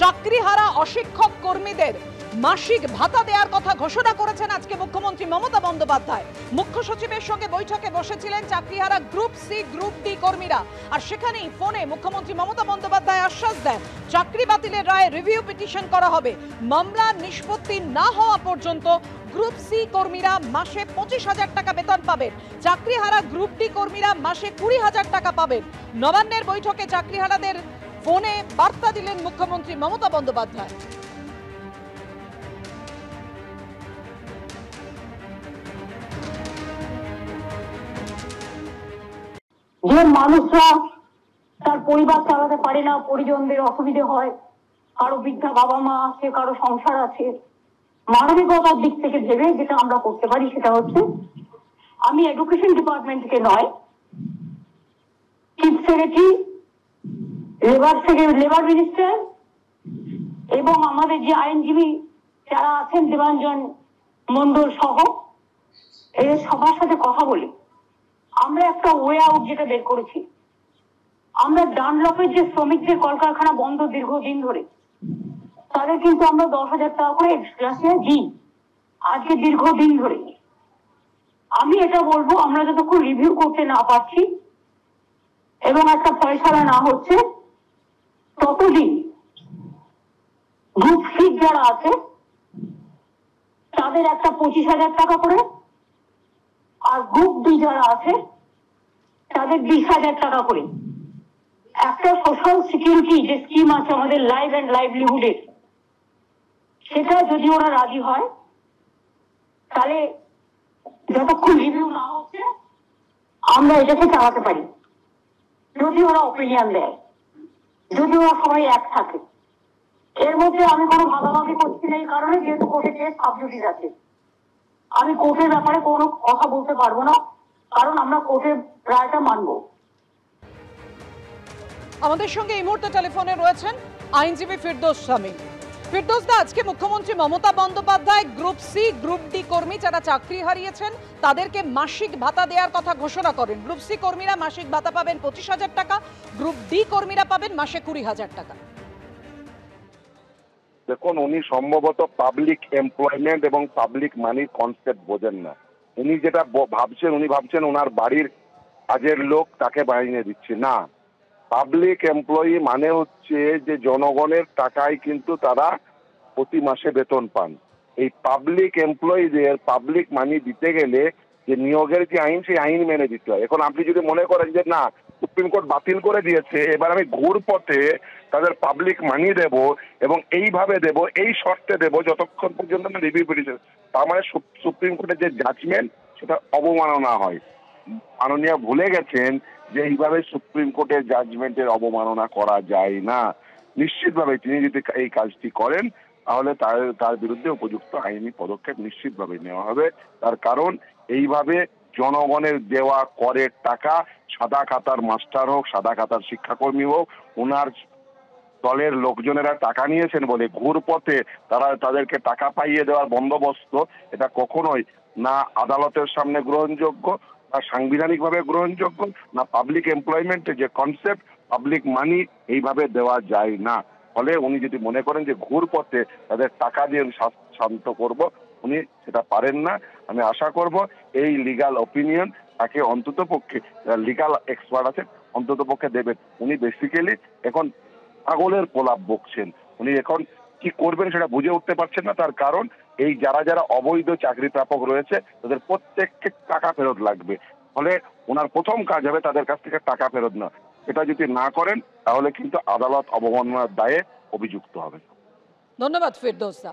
চাকরিহারা অশিক্ষক কর্মীদের মাসিক ভাতা দেওয়ার কথা ঘোষণা করেছেন আজকে মুখ্যমন্ত্রী মমতা বন্দ্যোপাধ্যায়। মুখ্য সচিবের সঙ্গে বৈঠকে বসেছিলেন চাকরিহারা গ্রুপ সি গ্রুপ ডি কর্মীরা, আর সেখানেই ফোনে মুখ্যমন্ত্রী মমতা বন্দ্যোপাধ্যায় আশ্বাস দেন চাকরি বাতিলের রায়ে রিভিউ পিটিশন করা হবে। মামলা নিষ্পত্তি না হওয়া পর্যন্ত গ্রুপ সি কর্মীরা মাসে 25,000 টাকা বেতন পাবেন, চাকরিহারা গ্রুপ ডি কর্মীরা মাসে 20,000 টাকা পাবেন। নবান্নের বৈঠকে চাকরিহারাদের ফোনে বার্তা দিলেন মুখ্যমন্ত্রী মমতা বন্দ্যোপাধ্যায়। যে মানুষরা তার পরিবার চালাতে পারে না, পরিজনদের অসুবিধে হয়, কারো বৃদ্ধা বাবা মা আছে, কারো সংসার আছে, মানবিকতার দিক থেকে ভেবে যেটা আমরা করতে পারি সেটা হচ্ছে, আমি এডুকেশন ডিপার্টমেন্ট থেকে নয়, চিফ সেক্রেটারি, লেবার মিনিস্টার এবং আমাদের যে আইনজীবী যারা আছেন দেবাঞ্জন মন্ডল সহ এদের সবার সাথে কথা বলি আমরা একটা ওয়ে আউট যেটা বের করেছি। আমরা ডানলপের যে শ্রমিকদের কলকারখানা বন্ধ দীর্ঘদিন ধরে, তাদের কিন্তু আমরা 10,000 টাকা করে এক্সগ্রাসিয়া দিই আজকে দীর্ঘদিন ধরে। আমি এটা বলবো, আমরা যতক্ষণ রিভিউ করতে না পারছি এবং একটা ফয়সালা না হচ্ছে ততদিন গ্রুপ সি যারা আছে তাদের একটা 25,000 টাকা করে, আর গ্রুপ ডি যারা আছে তাদের 20,000 টাকা করে একটা সোশ্যাল সিকিউরিটি যে স্কিম আছে আমাদের লাইফ অ্যান্ড লাইভলিহুডের, সেটা যদি ওরা রাজি হয় তাহলে যতক্ষণ রিভিউ না হচ্ছে আমরা এটাকে চালাতে পারি। যদি ওরা ওপিনিয়ন দেয়, যদি ওরা সবাই এক থাকে, এর মধ্যে আমি কোনো ভাগাভাগি করছি না এই কারণে যেহেতু কোর্টে কেস সাবজুডিস আছে। আমি কোর্টের ব্যাপারে কোনো কথা বলতে পারবো না, কারণ আমরা কোর্টের রায়টা মানবো। আমাদের সঙ্গে এই মুহূর্তে টেলিফোনে রয়েছেন আইনজীবী ফিরদৌস শামীম। ফিরদৌস দা, আজকে মুখ্যমন্ত্রী Mamata Bandyopadhyay group C group D কর্মী যারা চাকরি হারিয়েছেন তাদেরকে মাসিক ভাতা দেওয়ার কথা ঘোষণা করেন। গ্রুপ সি কর্মীরা মাসিক ভাতা পাবেন 25,000 টাকা, গ্রুপ ডি কর্মীরা পাবেন মাসে 20,000 টাকা। দেখুন, উনি সম্ভবত পাবলিক এমপ্লয়মেন্ট এবং পাবলিক মানির কনসেপ্ট বোঝেন না। উনি যেটা ভাবছেন ওনার বাড়ির কাজের লোক তাকে বানিয়ে দিচ্ছে না। পাবলিক এমপ্লয়ি মানে হচ্ছে যে জনগণের টাকায় কিন্তু তারা প্রতি মাসে বেতন পান। এই পাবলিক এমপ্লয়ীদের পাবলিক মানি দিতে গেলে যে নিয়োগের যে আইন, সেই আইন মেনে দিতে হয়। এখন আপনি যদি মনে করেন যে না, সুপ্রিম কোর্ট বাতিল করে দিয়েছে, এবার আমি ঘুরপথে তাদের পাবলিক মানি দেব এবং এইভাবে দেব, এই শর্তে দেব যতক্ষণ পর্যন্ত না রিভিউ পিটিশন, তার মানে সুপ্রিম কোর্টের যে জাজমেন্ট সেটা অবমাননা হয়। মাননীয় ভুলে গেছেন যে এইভাবে সুপ্রিম কোর্টের জাজমেন্টের অবমাননা করা যায় না। নিশ্চিতভাবে তিনি যদি এই কাজটি করেন তাহলে তার বিরুদ্ধে উপযুক্ত আইনি পদক্ষেপ নিশ্চিতভাবে নেওয়া হবে। তার কারণ এইভাবে জনগণের দেওয়া করের টাকা, সাদা খাতার মাস্টার হোক, সাদা খাতার শিক্ষাকর্মী হোক, ওনার দলের লোকজনেরা টাকা নিয়েছেন বলে ঘুরপথে তাদেরকে টাকা পাইয়ে দেওয়ার বন্দোবস্ত, এটা কখনোই না আদালতের সামনে গ্রহণযোগ্য, না সাংবিধানিকভাবে গ্রহণযোগ্য, না পাবলিক এমপ্লয়মেন্টের যে কনসেপ্ট পাবলিক মানি এইভাবে দেওয়া যায় না। ফলে উনি যদি মনে করেন যে ঘুরপথে তাদের টাকা দিয়ে শান্ত করব, উনি সেটা পারেন না। আমি আশা করব এই লিগাল ওপিনিয়ন তাকে অন্তত পক্ষে, লিগাল এক্সপার্ট আছে, অন্তত পক্ষে দেবেন। উনি বেসিক্যালি এখন পাগলের প্রলাপ বকছেন। উনি এখন কি করবেন সেটা বুঝে উঠতে পারছেন না। তার কারণ এই যারা অবৈধ চাকরি প্রাপক রয়েছে তাদের প্রত্যেককে টাকা ফেরত লাগবে। ফলে ওনার প্রথম কাজ হবে তাদের কাছ থেকে টাকা ফেরত না। এটা যদি না করেন তাহলে কিন্তু আদালত অবমাননার দায়ে অভিযুক্ত হবে। ধন্যবাদ ফিরদৌস দা।